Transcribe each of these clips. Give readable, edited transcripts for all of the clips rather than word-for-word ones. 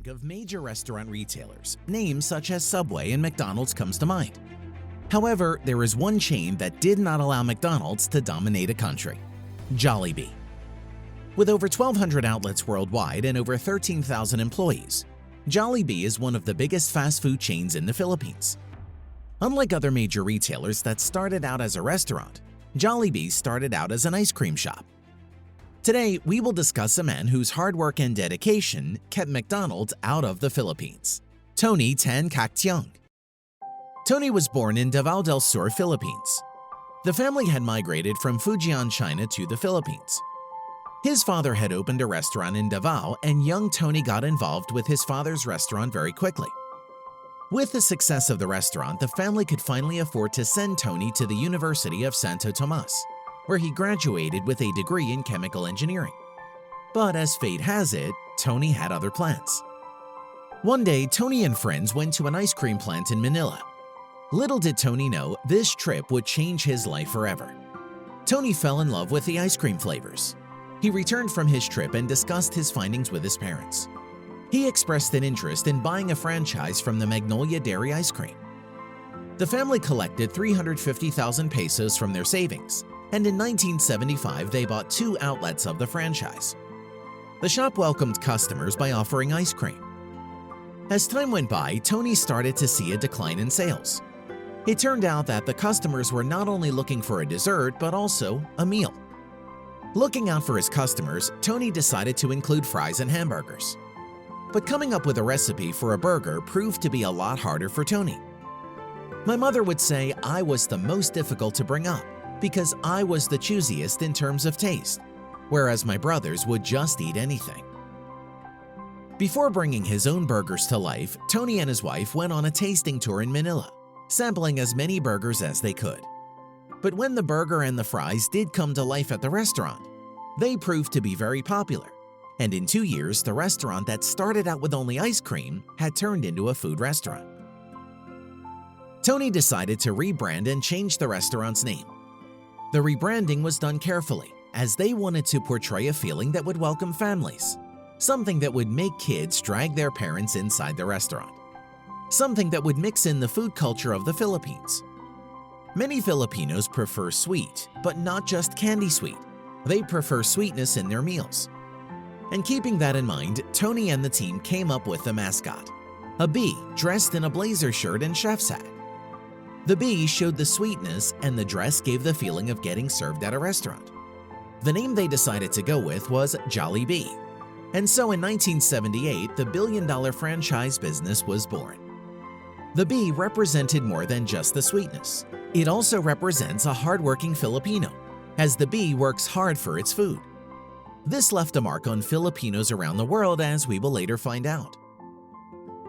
think of major restaurant retailers, names such as Subway and McDonald's comes to mind. However, there is one chain that did not allow McDonald's to dominate a country: Jollibee. With over 1,200 outlets worldwide and over 13,000 employees, Jollibee is one of the biggest fast food chains in the Philippines. Unlike other major retailers that started out as a restaurant, Jollibee started out as an ice cream shop. Today, we will discuss a man whose hard work and dedication kept McDonald's out of the Philippines: Tony Tan Caktiong. Tony was born in Davao del Sur, Philippines. The family had migrated from Fujian, China to the Philippines. His father had opened a restaurant in Davao, and young Tony got involved with his father's restaurant very quickly. With the success of the restaurant, the family could finally afford to send Tony to the University of Santo Tomas, where he graduated with a degree in chemical engineering. But as fate has it, Tony had other plans. One day, Tony and friends went to an ice cream plant in Manila. Little did Tony know this trip would change his life forever. Tony fell in love with the ice cream flavors. He returned from his trip and discussed his findings with his parents. He expressed an interest in buying a franchise from the Magnolia Dairy Ice Cream. The family collected 350,000 pesos from their savings, and in 1975 they bought 2 outlets of the franchise. The shop welcomed customers by offering ice cream. As time went by, Tony started to see a decline in sales. It turned out that the customers were not only looking for a dessert but also a meal. Looking out for his customers, Tony decided to include fries and hamburgers. But coming up with a recipe for a burger proved to be a lot harder for Tony. "My mother would say I was the most difficult to bring up because I was the choosiest in terms of taste, whereas my brothers would just eat anything." Before bringing his own burgers to life, Tony and his wife went on a tasting tour in Manila, sampling as many burgers as they could. But when the burger and the fries did come to life at the restaurant, they proved to be very popular, and in 2 years, the restaurant that started out with only ice cream had turned into a food restaurant. Tony decided to rebrand and change the restaurant's name. The rebranding was done carefully, as they wanted to portray a feeling that would welcome families, something that would make kids drag their parents inside the restaurant, something that would mix in the food culture of the Philippines. Many Filipinos prefer sweet, but not just candy sweet. They prefer sweetness in their meals. And keeping that in mind, Tony and the team came up with the mascot: a bee dressed in a blazer shirt and chef's hat. The bee showed the sweetness, and the dress gave the feeling of getting served at a restaurant. The name they decided to go with was Jollibee. And so in 1978, the billion-dollar franchise business was born. The bee represented more than just the sweetness. It also represents a hardworking Filipino, as the bee works hard for its food. This left a mark on Filipinos around the world, as we will later find out.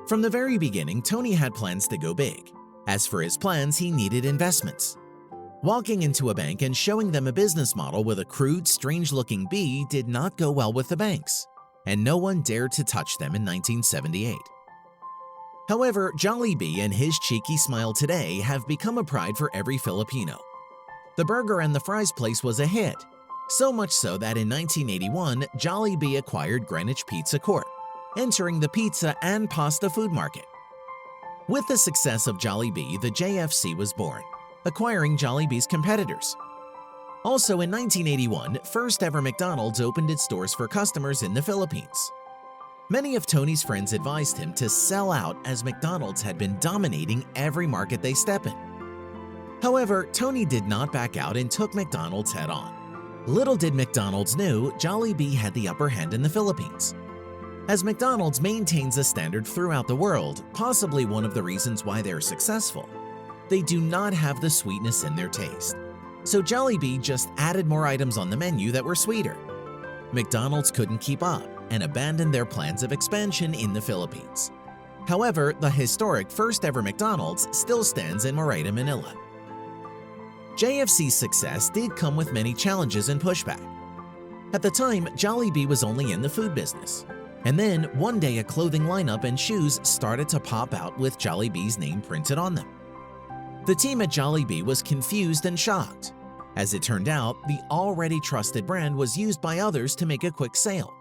From the very beginning, Tony had plans to go big. As for his plans, he needed investments. Walking into a bank and showing them a business model with a crude, strange-looking bee did not go well with the banks, and no one dared to touch them in 1978. However, Jollibee and his cheeky smile today have become a pride for every Filipino. The burger and the fries place was a hit, so much so that in 1981, Jollibee acquired Greenwich Pizza Corp, entering the pizza and pasta food market. With the success of Jollibee, the JFC was born, acquiring Jollibee's competitors. Also in 1981, first ever McDonald's opened its doors for customers in the Philippines. Many of Tony's friends advised him to sell out, as McDonald's had been dominating every market they step in. However, Tony did not back out and took McDonald's head on. Little did McDonald's know Jollibee had the upper hand in the Philippines. As McDonald's maintains a standard throughout the world, possibly one of the reasons why they're successful, they do not have the sweetness in their taste. So Jollibee just added more items on the menu that were sweeter. McDonald's couldn't keep up and abandoned their plans of expansion in the Philippines. However, the historic first-ever McDonald's still stands in Moreira, Manila. JFC's success did come with many challenges and pushback. At the time, Jollibee was only in the food business. And then, one day a clothing lineup and shoes started to pop out with Jollibee's name printed on them. The team at Jollibee was confused and shocked. As it turned out, the already trusted brand was used by others to make a quick sale.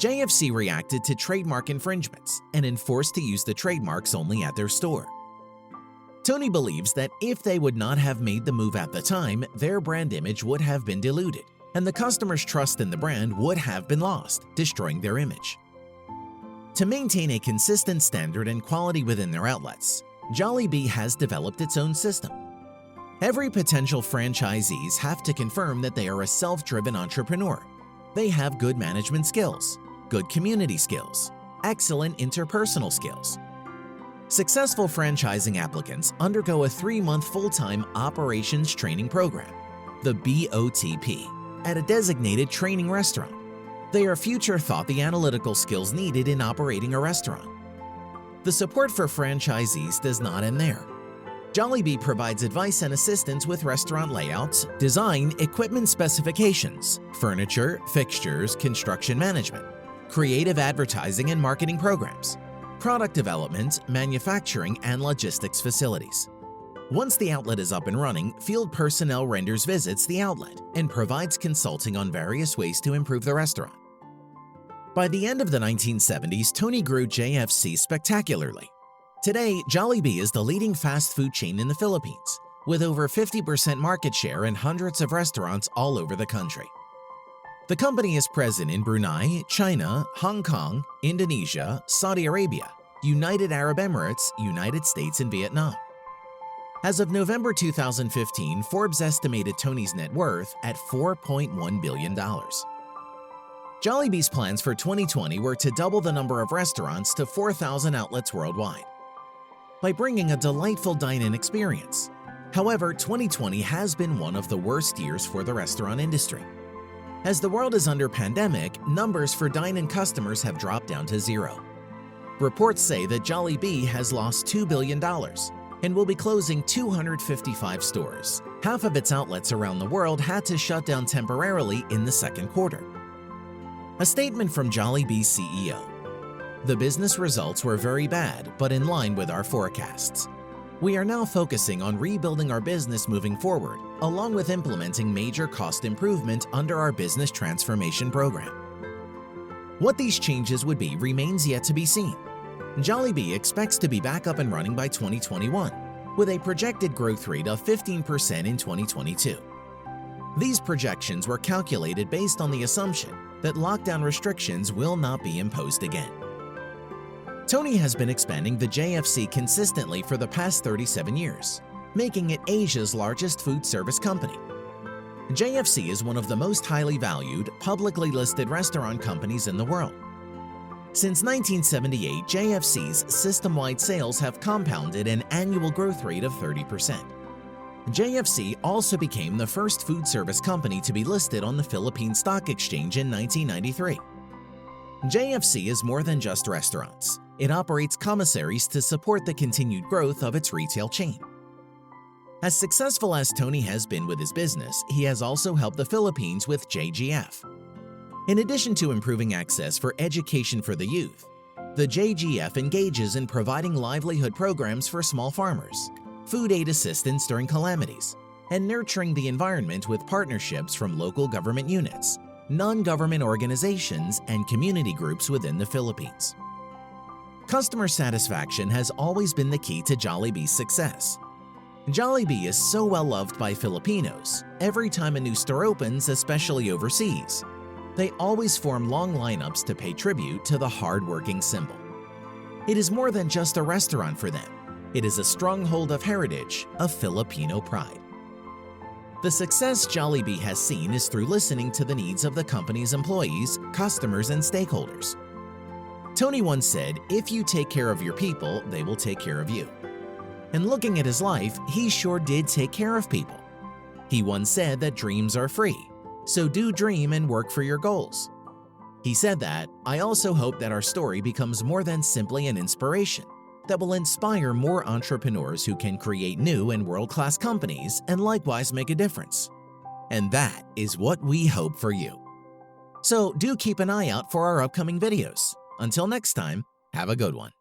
JFC reacted to trademark infringements and enforced to use the trademarks only at their store. Tony believes that if they would not have made the move at the time, their brand image would have been diluted, and the customers' trust in the brand would have been lost, destroying their image. To maintain a consistent standard and quality within their outlets, Jollibee has developed its own system. Every potential franchisees have to confirm that they are a self-driven entrepreneur. They have good management skills, good community skills, excellent interpersonal skills. Successful franchising applicants undergo a 3-month full-time operations training program, the BOTP, at a designated training restaurant. They are future taught the analytical skills needed in operating a restaurant. The support for franchisees does not end there. Jollibee provides advice and assistance with restaurant layouts, design, equipment specifications, furniture, fixtures, construction management, creative advertising and marketing programs, product development, manufacturing, and logistics facilities. Once the outlet is up and running, field personnel renders visits the outlet and provides consulting on various ways to improve the restaurant. By the end of the 1970s, Tony grew JFC spectacularly. Today, Jollibee is the leading fast food chain in the Philippines, with over 50% market share and hundreds of restaurants all over the country. The company is present in Brunei, China, Hong Kong, Indonesia, Saudi Arabia, United Arab Emirates, United States, and Vietnam. As of November 2015, Forbes estimated Tony's net worth at $4.1 billion. Jollibee's plans for 2020 were to double the number of restaurants to 4,000 outlets worldwide by bringing a delightful dine-in experience. However, 2020 has been one of the worst years for the restaurant industry. As the world is under pandemic, numbers for dine-in customers have dropped down to zero. Reports say that Jollibee has lost $2 billion and will be closing 255 stores. Half of its outlets around the world had to shut down temporarily in the second quarter. A statement from Jollibee's CEO: "The business results were very bad, but in line with our forecasts. We are now focusing on rebuilding our business moving forward, along with implementing major cost improvement under our business transformation program." What these changes would be remains yet to be seen. Jollibee expects to be back up and running by 2021, with a projected growth rate of 15% in 2022. These projections were calculated based on the assumption that lockdown restrictions will not be imposed again. Tony has been expanding the JFC consistently for the past 37 years, making it Asia's largest food service company. JFC is one of the most highly valued, publicly listed restaurant companies in the world. Since 1978, JFC's system-wide sales have compounded an annual growth rate of 30%. JFC also became the first food service company to be listed on the Philippine Stock Exchange in 1993. JFC is more than just restaurants. It operates commissaries to support the continued growth of its retail chain. As successful as Tony has been with his business, he has also helped the Philippines with JGF. In addition to improving access for education for the youth, the JGF engages in providing livelihood programs for small farmers, food aid assistance during calamities, and nurturing the environment with partnerships from local government units, non-government organizations, and community groups within the Philippines. Customer satisfaction has always been the key to Jollibee's success. Jollibee is so well loved by Filipinos. Every time a new store opens, especially overseas, they always form long lineups to pay tribute to the hard-working symbol. It is more than just a restaurant for them. It is a stronghold of heritage, of Filipino pride. The success Jollibee has seen is through listening to the needs of the company's employees, customers, and stakeholders. Tony once said, "If you take care of your people, they will take care of you." And looking at his life, he sure did take care of people. He once said that dreams are free, so do dream and work for your goals. He said that, "I also hope that our story becomes more than simply an inspiration, that will inspire more entrepreneurs who can create new and world-class companies and likewise make a difference." And that is what we hope for you. So do keep an eye out for our upcoming videos. Until next time, have a good one.